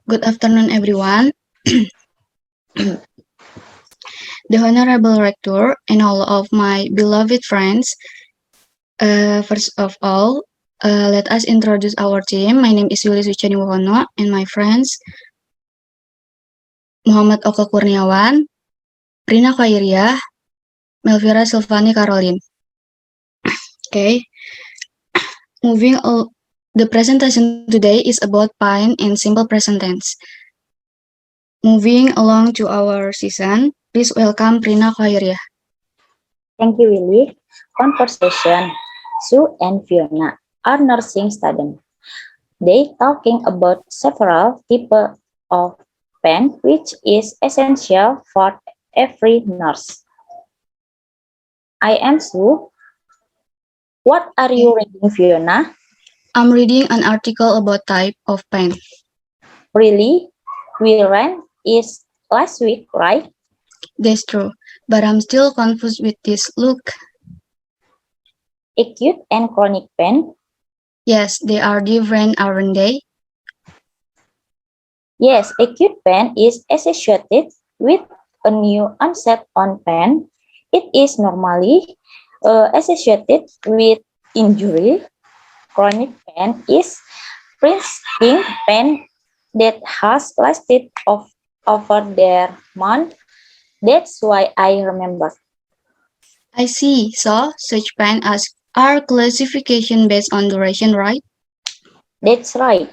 Good afternoon, everyone. The Honorable Rector and all of my beloved friends. First of all, let us introduce our team. My name is Yulis Wicaniwono and my friends Muhammad Oka Kurniawan, Prina Khairiah, Melvira Silvani Caroline. Okay, moving on. The presentation today is about Pine in simple present tense. Moving along to our session, please welcome Prina Khairiah. Thank you, Willy. Conversation. Sue and Fiona are nursing students. They talking about several types of pen, which is essential for every nurse. I am Sue. What are you reading, Fiona? I'm reading an article about type of pen. Really? We ran is last week, right? That's true, but I'm still confused with this look. Acute and chronic pen. Yes, they are different, aren't they? Yes, acute pain is associated with a new onset on pain. It is normally associated with injury. Chronic pain is persisting pain that has lasted over their month. That's why I remember. I see. So, such pen as are classification based on duration, right? That's right.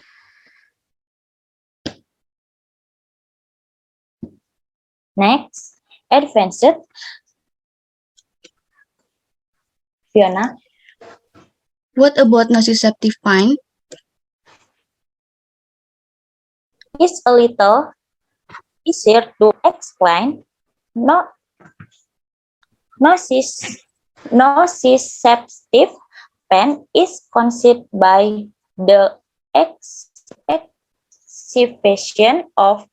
Next, advanced Fiona. What about nociceptive pen? Is a little easier to explain. No, nociceptive pain is caused by the excitation of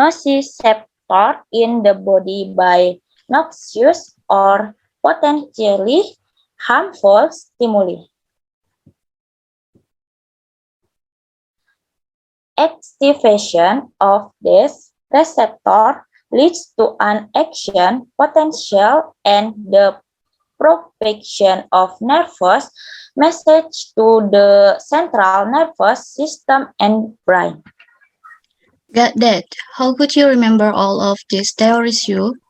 nociceptor in the body by noxious or potentially harmful stimuli. Activation of this receptor leads to an action potential and the propagation of nervous message to the central nervous system and brain. Got that. How could you remember all of these theories, you?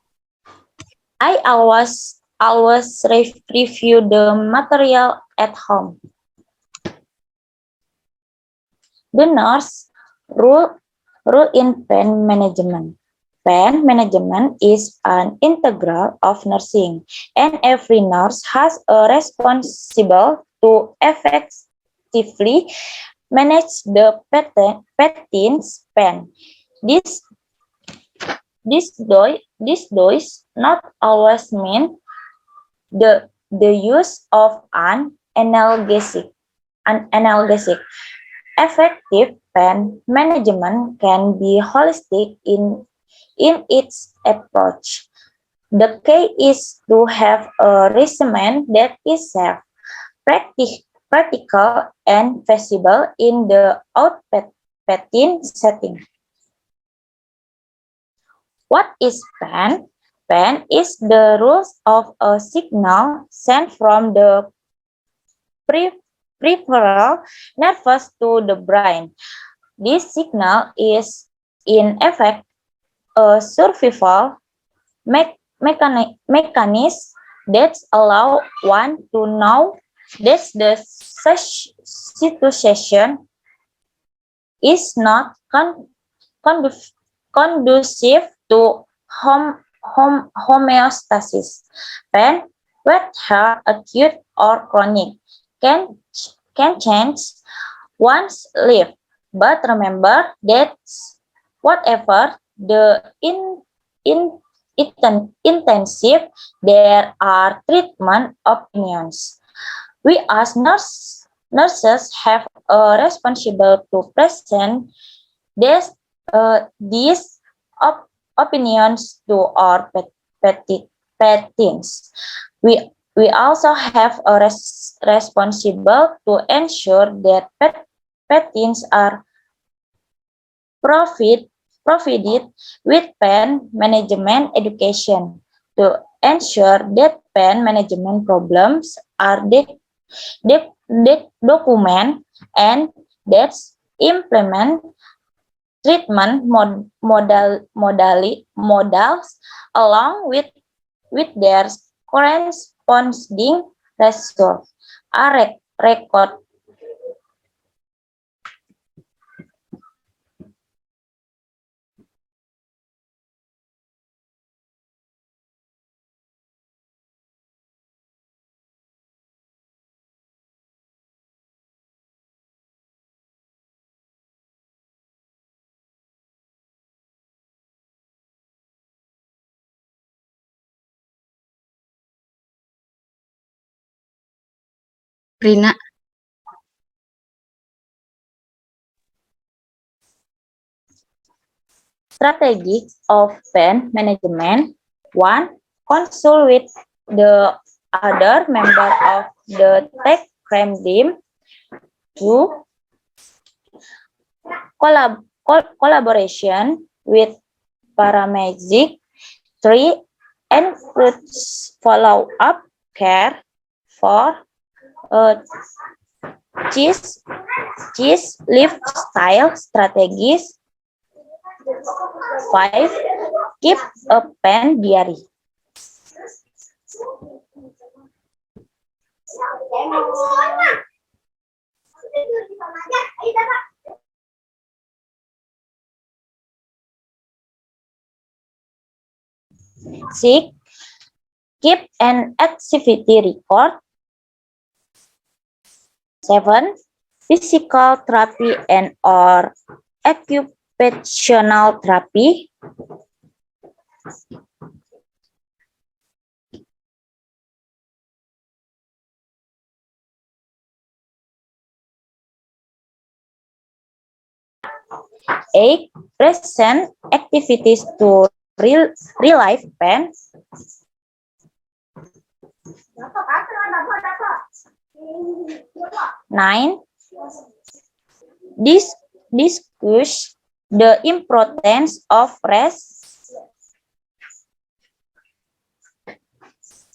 I always review the material at home. The nurse rule in pain management. Pain management is an integral of nursing, and every nurse has a responsibility to effectively manage the patient's pain. This does not always mean the use of an analgesic. Effective pain management can be holistic in its approach. The key is to have a regimen that is safe, practical, and feasible in the outpatient setting. What is pain? Pain is the rules of a signal sent from the peripheral nervous to the brain. This signal is, in effect, a survival mechanism that allow one to know that the situation is not conducive to homeostasis. Pain, whether acute or chronic, can change one's life. But remember that whatever the intensive, there are treatment opinions. We as nurses have a responsibility to present these opinions to our patients. We also have a responsible to ensure that patents are provided with pen management education to ensure that pen management problems are documented and that's implement treatment modals along with their corresponding results are record. Rina, Strategy of pen management. 1. Consult with the other member of the tech crime team. 2. Collaboration with paramedic. 3. Encourage follow-up care. 4. Choose lifestyle strategies. 5. Keep a pen diary. Six, keep an activity record. 7. Physical therapy and or occupational therapy. 8. Present activities to relieve pain. 9. Discuss the importance of rest.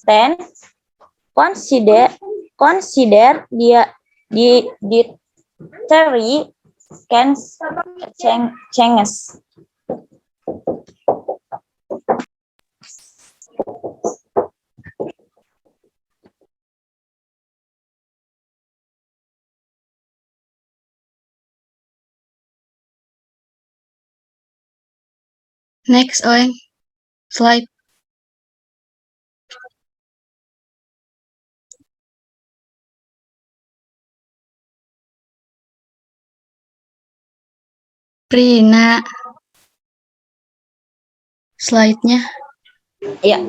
10. Consider the dietary changes. next Oeng, slide. Rina, slide-nya. Ya.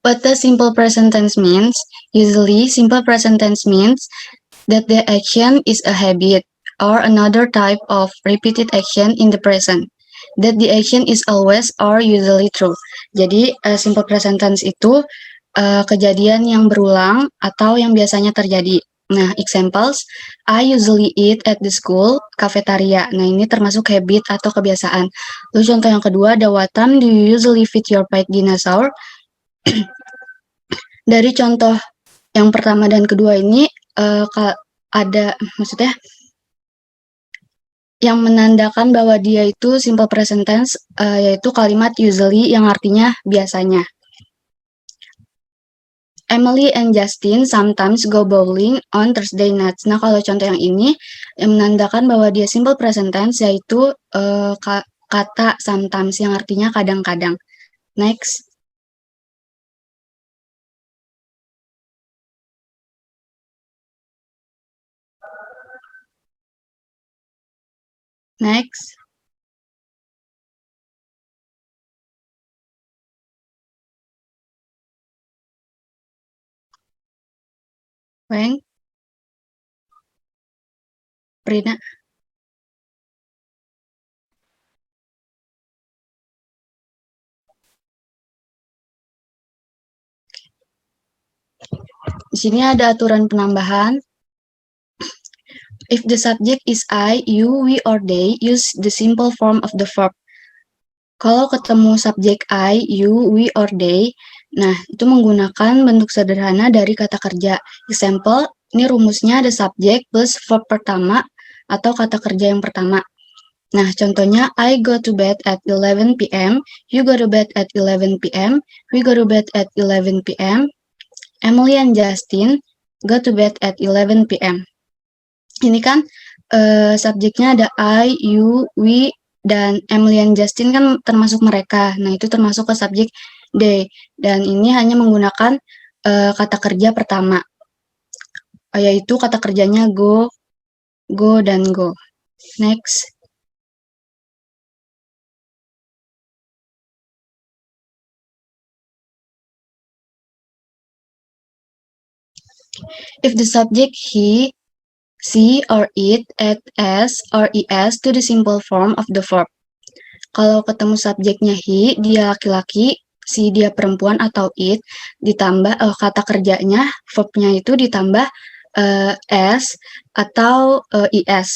What does simple present tense means? Usually, simple present tense means that the action is a habit or another type of repeated action in the present. That the action is always or usually true. Jadi, simple present tense itu kejadian yang berulang atau yang biasanya terjadi. Nah, examples, I usually eat at the school cafeteria. Nah, ini termasuk habit atau kebiasaan. Lalu contoh yang kedua, ada what time do you usually feed your pet dinosaur? Dari contoh yang pertama dan kedua ini ada maksudnya yang menandakan bahwa dia itu simple present tense, yaitu kalimat usually yang artinya biasanya. Emily and Justin sometimes go bowling on Thursday nights. Nah, kalau contoh yang ini yang menandakan bahwa dia simple present tense, yaitu kata sometimes yang artinya kadang-kadang. Next. Next. Weng. Rina. Di sini ada aturan penambahan. If the subject is I, you, we, or they, use the simple form of the verb. Kalau ketemu subjek I, you, we, or they, nah itu menggunakan bentuk sederhana dari kata kerja. Example, ini rumusnya ada subjek plus verb pertama atau kata kerja yang pertama. Nah, contohnya, I go to bed at 11 p.m., you go to bed at 11 p.m., we go to bed at 11 p.m., Emily and Justin go to bed at 11 p.m. Ini kan subjeknya ada I, you, we, dan Emily and Justin kan termasuk mereka. Nah, itu termasuk ke subjek they. Dan ini hanya menggunakan kata kerja pertama, yaitu kata kerjanya go, dan go. Next. If the subject he, she, or it add s or es to the simple form of the verb. Kalau ketemu subjeknya he, dia laki-laki, si dia perempuan atau it, ditambah kata kerjanya, verbnya itu ditambah s atau is.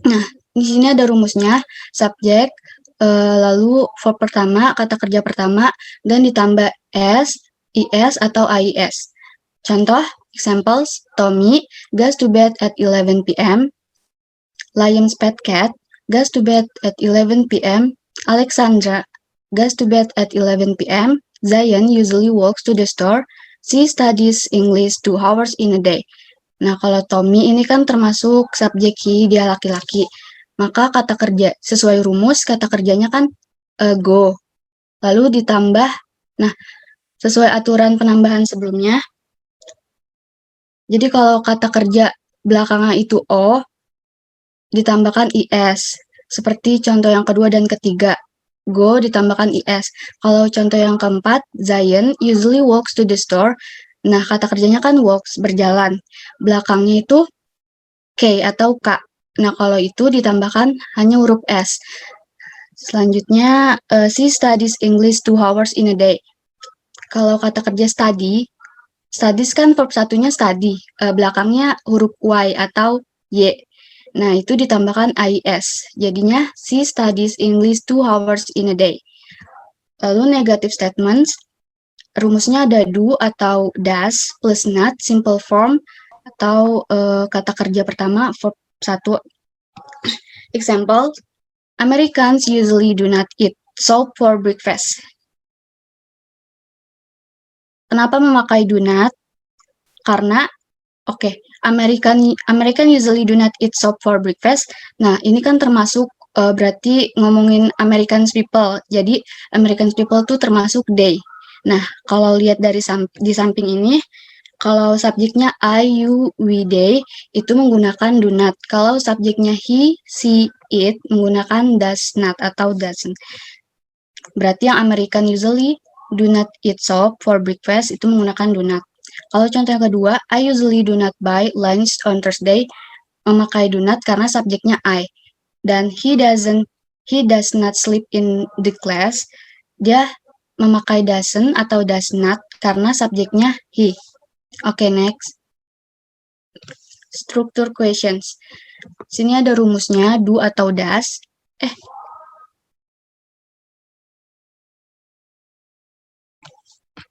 Nah, di sini ada rumusnya, subjek, lalu verb pertama, kata kerja pertama, dan ditambah s, is, atau ies. Contoh, examples, Tommy goes to bed at 11 p.m., Lion's pet cat goes to bed at 11 p.m., Alexandra goes to bed at 11 p.m., Zion usually walks to the store, she studies English 2 hours in a day. Nah, kalau Tommy ini kan termasuk subjek he, dia laki-laki. Maka kata kerja, sesuai rumus, kata kerjanya kan go. Lalu ditambah, nah, sesuai aturan penambahan sebelumnya, jadi kalau kata kerja belakangnya itu O, ditambahkan IS. Seperti contoh yang kedua dan ketiga. Go ditambahkan IS. Kalau contoh yang keempat, Zion usually walks to the store. Nah, kata kerjanya kan walks, berjalan. Belakangnya itu K atau K. Nah, kalau itu ditambahkan hanya huruf S. Selanjutnya, she studies English 2 hours in a day. Kalau kata kerja study, studies kan verb satunya study, belakangnya huruf Y atau Y. Nah, itu ditambahkan IS. Jadinya, she studies English 2 hours in a day. Lalu negative statements, rumusnya ada do atau does plus not, simple form, atau kata kerja pertama, verb 1. Example, Americans usually do not eat soup for breakfast. Kenapa memakai do not? Karena, American usually do not eat soup for breakfast. Nah, ini kan termasuk berarti ngomongin American people. Jadi, American people tuh termasuk they. Nah, kalau lihat dari di samping ini, kalau subjeknya I, you, we, they, itu menggunakan do not. Kalau subjeknya he, she, it, menggunakan does not atau doesn't. Berarti yang American usually do not eat soup for breakfast itu menggunakan do not. Kalau contoh yang kedua, I usually do not buy lunch on Thursday, memakai do not karena subjeknya I. Dan he does not sleep in the class, dia memakai doesn't atau does not karena subjeknya he. Oke, next. Structure questions. Sini ada rumusnya, do atau does.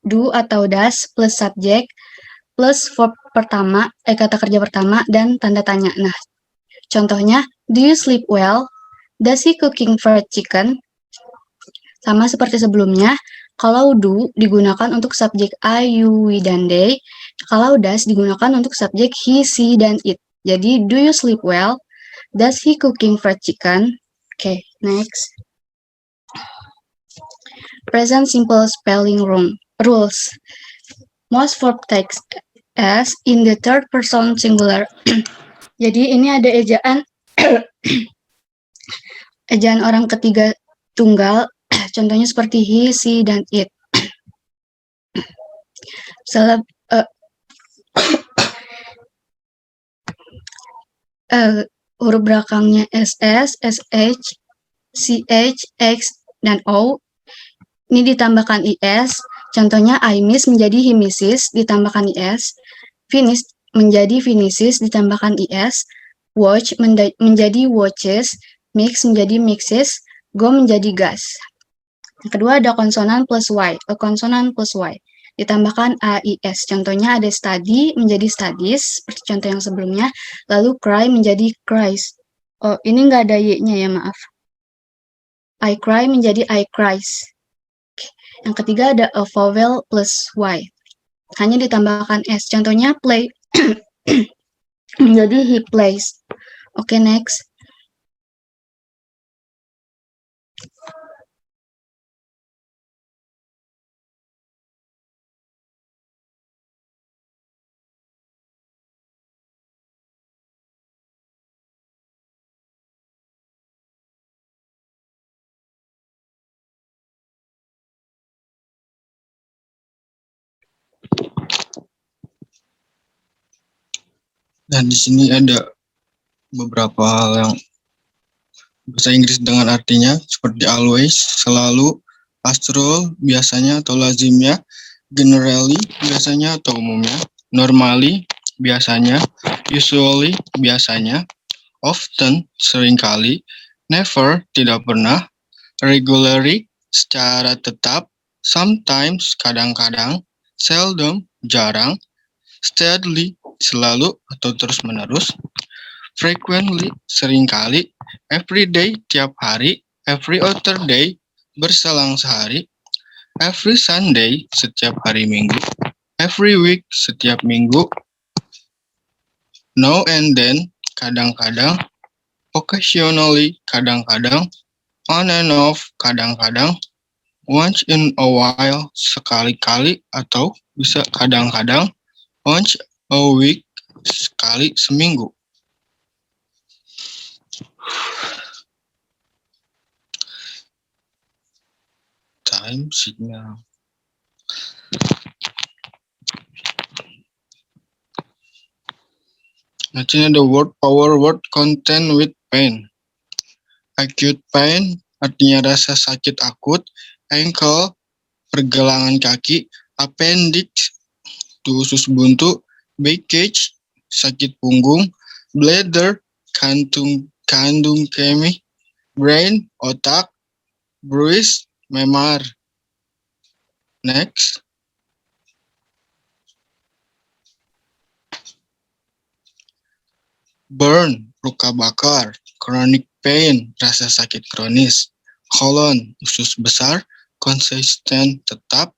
Do atau does plus subjek plus verb pertama, kata kerja pertama, dan tanda tanya. Nah, contohnya, do you sleep well? Does he cooking fried chicken? Sama seperti sebelumnya, kalau do digunakan untuk subjek I, you, we, dan they. Kalau does digunakan untuk subjek he, she, dan it. Jadi, do you sleep well? Does he cooking fried chicken? Oke, next. Present simple spelling rules. Most verb takes S in the third person singular. Jadi ini ada ejaan ejaan orang ketiga tunggal. Contohnya seperti he, she, dan it. Huruf belakangnya SS, SH, CH, X, dan O. Ini ditambahkan IS. Contohnya I miss menjadi he misses ditambahkan is, finish menjadi finishes ditambahkan is, watch menjadi watches, mix menjadi mixes, go menjadi goes. Yang kedua ada konsonan plus y, a konsonan plus y. Ditambahkan ais. Contohnya ada study menjadi studies, seperti contoh yang sebelumnya. Lalu cry menjadi cries. Oh, ini nggak ada y-nya ya, maaf. I cry menjadi I cries. Yang ketiga ada a vowel plus y. Hanya ditambahkan s. Contohnya play menjadi he plays. Oke, next. Dan di sini ada beberapa hal yang bahasa Inggris dengan artinya seperti always, selalu, pastoral, biasanya atau lazimnya, generally, biasanya atau umumnya, normally, biasanya, usually, biasanya, often, seringkali, never, tidak pernah, regularly, secara tetap, sometimes, kadang-kadang, seldom, jarang, steadily, selalu atau terus-menerus, frequently, seringkali, every day, tiap hari, every other day, berselang sehari, every Sunday, setiap hari Minggu, every week, setiap minggu, now and then, kadang-kadang, occasionally, kadang-kadang, on and off, kadang-kadang, once in a while, sekali-kali, atau bisa kadang-kadang, once a week, sekali seminggu. Time signal. Nanti ada word power word content with pain. Acute pain artinya rasa sakit akut, ankle pergelangan kaki, appendix itu usus buntu, baggage sakit punggung, bladder kandung kemih, brain otak, bruise memar. Next. Burn luka bakar, chronic pain rasa sakit kronis, colon usus besar, consistent tetap,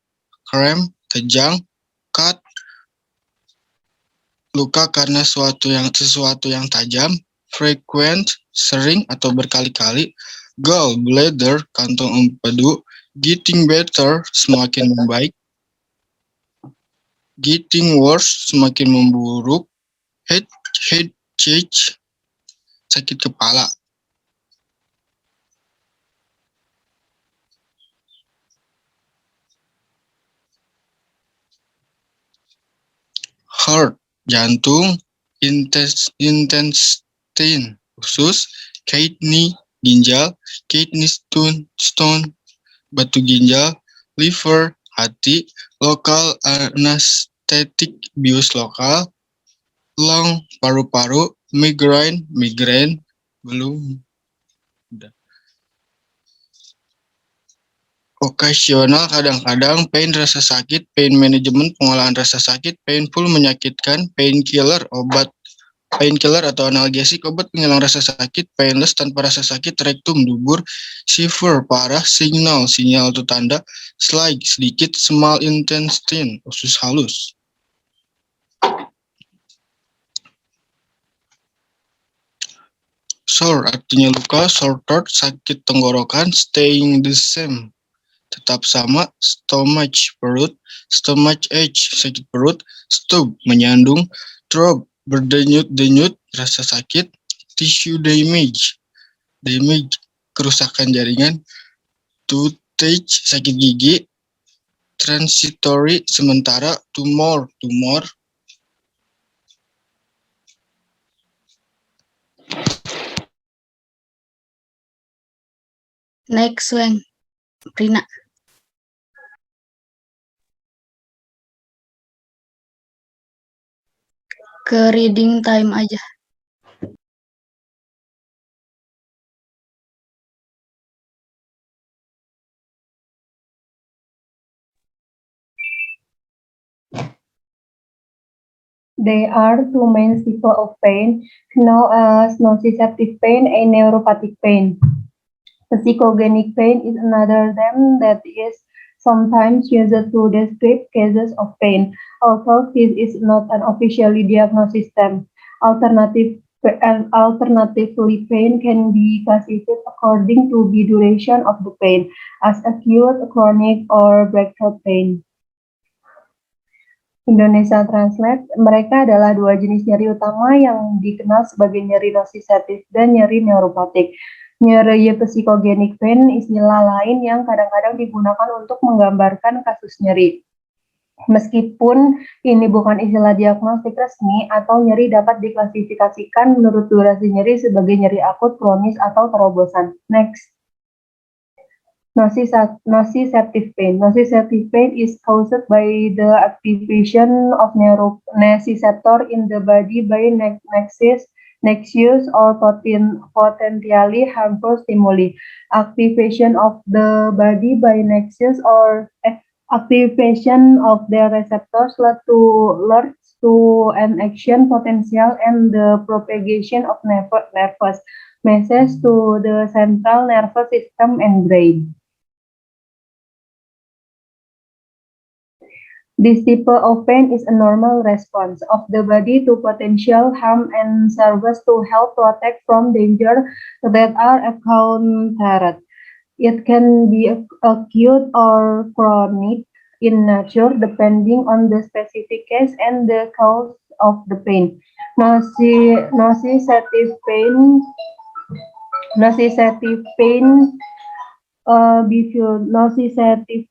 cramp kejang, cut luka karena sesuatu yang tajam, frequent sering atau berkali-kali, gallbladder kantong empedu, getting better semakin membaik, getting worse semakin memburuk, headache sakit kepala. Heart jantung, intestine usus, kidney ginjal, kidney stone batu ginjal, liver hati, local anesthetic bius lokal, lung paru-paru, migraine belum. Okasional kadang-kadang, pain rasa sakit, pain management pengolahan rasa sakit, painful menyakitkan, painkiller obat, painkiller atau analgesik obat penghilang rasa sakit, painless tanpa rasa sakit, rectum dubur, severe parah, sinyal atau tanda, slight sedikit, small intestine usus halus. Sore artinya luka, sore throat sakit tenggorokan, staying the same tetap sama, stomach perut, stomach ache sakit perut, stub menyandung, throb berdenyut-denyut rasa sakit, tissue damage kerusakan jaringan, toothache sakit gigi, transitory sementara, tumor. Next, Prina. ke reading time aja. There are two main types of pain, known as nociceptive pain and neuropathic pain. Psychogenic pain is another term that is sometimes used to describe cases of pain, although this is not an officially diagnosed term. Alternatively, pain can be classified according to the duration of the pain as acute, chronic, or breakthrough pain. Indonesia Translate, mereka adalah dua jenis nyeri utama yang dikenal sebagai nyeri nociceptive dan nyeri neuropatik. Nyeri psychogenic pain istilah lain yang kadang-kadang digunakan untuk menggambarkan kasus nyeri. Meskipun ini bukan istilah diagnostik resmi atau nyeri dapat diklasifikasikan menurut durasi nyeri sebagai nyeri akut, kronis, atau terobosan. Next. Nociceptive pain. Nociceptive pain is caused by the activation of nociceptor in the body by noxious or potentially harmful stimuli. Activation of the body by noxious or activation of the receptors leads to an action potential and the propagation of nervous messages to the central nervous system and brain. This type of pain is a normal response of the body to potential harm and serves to help protect from danger that are encountered. It can be acute or chronic in nature depending on the specific case and the cause of the pain. Nociceptive pain nociceptive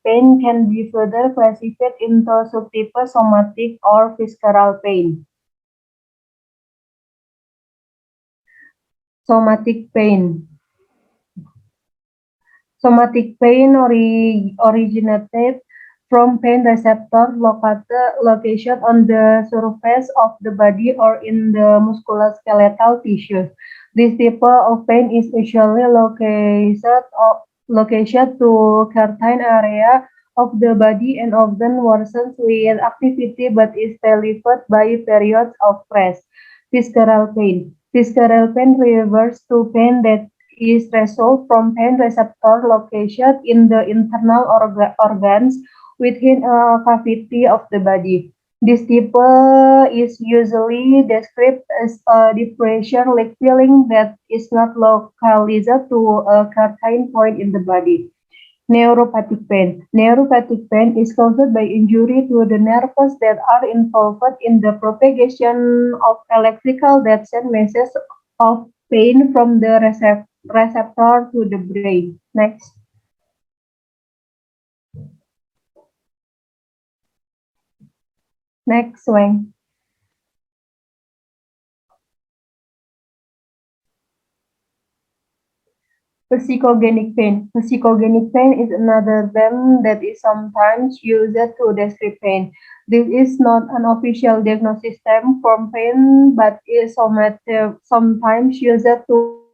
pain can be further classified into subtype somatic or visceral pain. Somatic pain. Somatic pain originated from pain receptor location on the surface of the body or in the musculoskeletal tissues. This type of pain is usually located to certain area of the body and often worsens with activity but is relieved by periods of rest. Visceral pain. Visceral pain refers to pain that is resulted from pain receptor located in the internal organs within a cavity of the body. This type is usually described as a depression-like feeling that is not localized to a certain point in the body. Neuropathic pain. Neuropathic pain is caused by injury to the nerves that are involved in the propagation of electrical that send messages of pain from the receptor to the brain. Next. Next, Wang. Psychogenic pain. Psychogenic pain is another term that is sometimes used to describe pain. This is not an official diagnosis term for pain, but is sometimes used to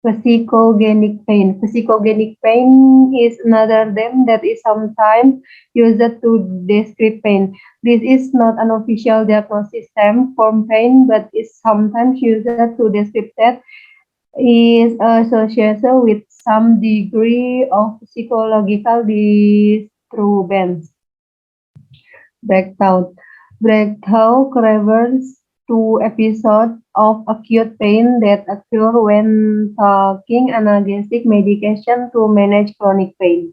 psychogenic pain. Psychogenic pain is another term that is sometimes used to describe pain. This is not an official diagnosis term for pain, but is sometimes used to describe that is associated with some degree of psychological disturbance. Breakdown. Breakdown refers to episodes of acute pain that occur when taking analgesic medication to manage chronic pain.